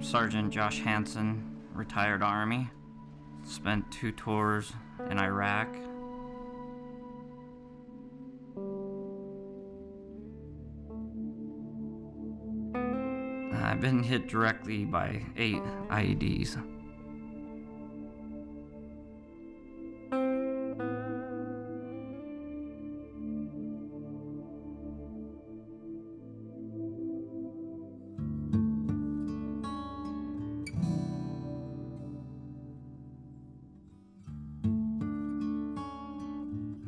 Sergeant Josh Hansen, retired Army. Spent 2 tours in Iraq. I've been hit directly by 8 IEDs.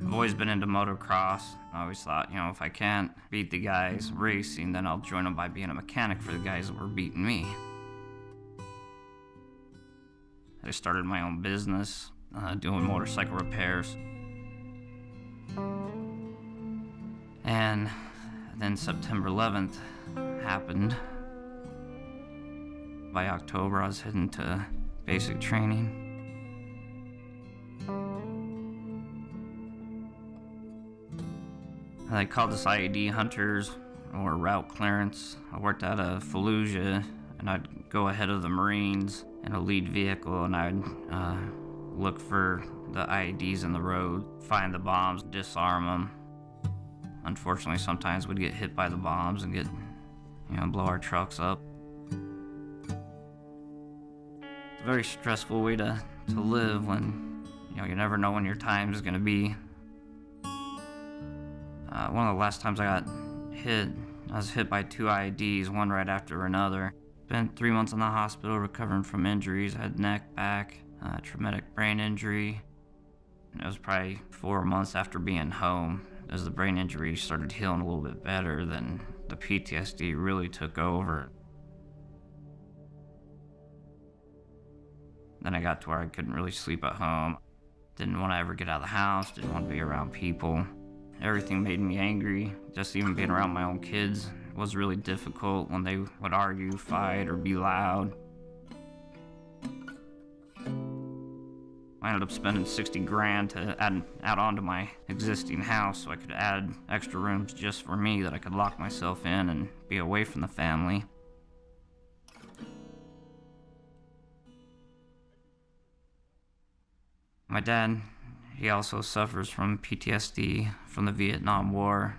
I've always been into motocross. I always thought, if I can't beat the guys racing, then I'll join them by being a mechanic for the guys that were beating me. I started my own business, doing motorcycle repairs. And then September 11th happened. By October, I was heading to basic training. They called us IED Hunters, or route clearance. I worked out of Fallujah, and I'd go ahead of the Marines in a lead vehicle, and I'd look for the IEDs in the road, find the bombs, disarm them. Unfortunately, sometimes we'd get hit by the bombs and blow our trucks up. It's a very stressful way to live when, you never know when your time is gonna be. One of the last times I got hit, I was hit by 2 IEDs, one right after another. Spent 3 months in the hospital recovering from injuries. I had neck, back, traumatic brain injury. And it was probably 4 months after being home. As the brain injury started healing a little bit better, then the PTSD really took over. Then I got to where I couldn't really sleep at home. Didn't want to ever get out of the house, didn't want to be around people. Everything made me angry. Just even being around my own kids was really difficult when they would argue, fight, or be loud. I ended up spending $60,000 to add on to my existing house so I could add extra rooms just for me that I could lock myself in and be away from the family. My dad, he also suffers from PTSD from the Vietnam War,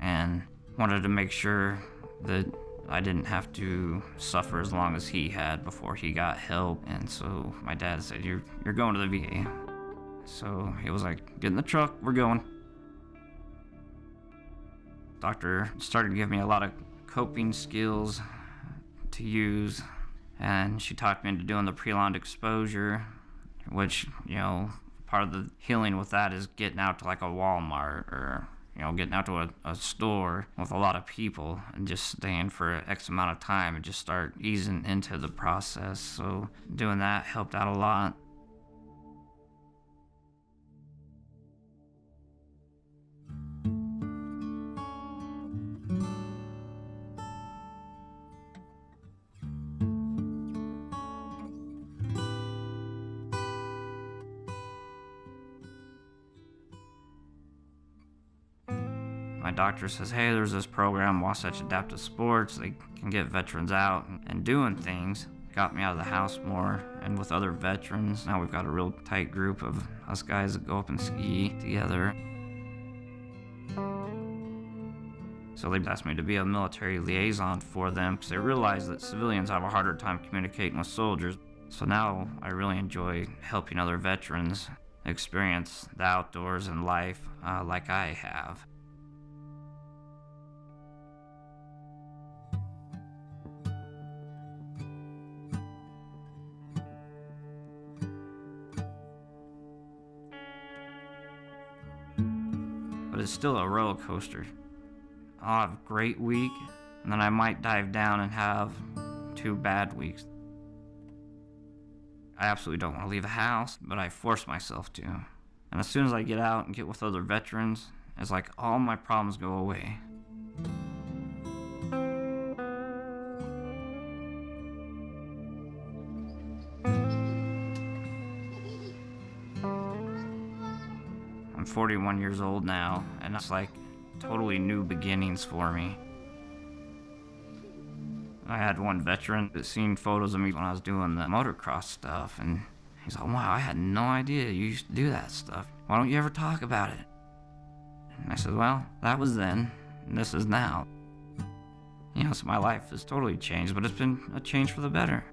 and wanted to make sure that I didn't have to suffer as long as he had before he got help. And so my dad said, you're going to the VA. So he was like, get in the truck, we're going. Doctor started giving me a lot of coping skills to use, and she talked me into doing the prolonged exposure, which, part of the healing with that is getting out to like a Walmart or, getting out to a store with a lot of people and just staying for X amount of time and just start easing into the process. So doing that helped out a lot. My doctor says, hey, there's this program, Wasatch Adaptive Sports. They can get veterans out and doing things. Got me out of the house more and with other veterans. Now we've got a real tight group of us guys that go up and ski together. So they asked me to be a military liaison for them because they realize that civilians have a harder time communicating with soldiers. So now I really enjoy helping other veterans experience the outdoors and life like I have. But it's still a roller coaster. I'll have a great week, and then I might dive down and have 2 bad weeks. I absolutely don't want to leave the house, but I force myself to. And as soon as I get out and get with other veterans, it's like all my problems go away. I'm 41 years old now, and it's like totally new beginnings for me. I had one veteran that seen photos of me when I was doing the motocross stuff, and he's like, wow, I had no idea you used to do that stuff. Why don't you ever talk about it? And I said, well, that was then, and this is now. So my life has totally changed, but it's been a change for the better.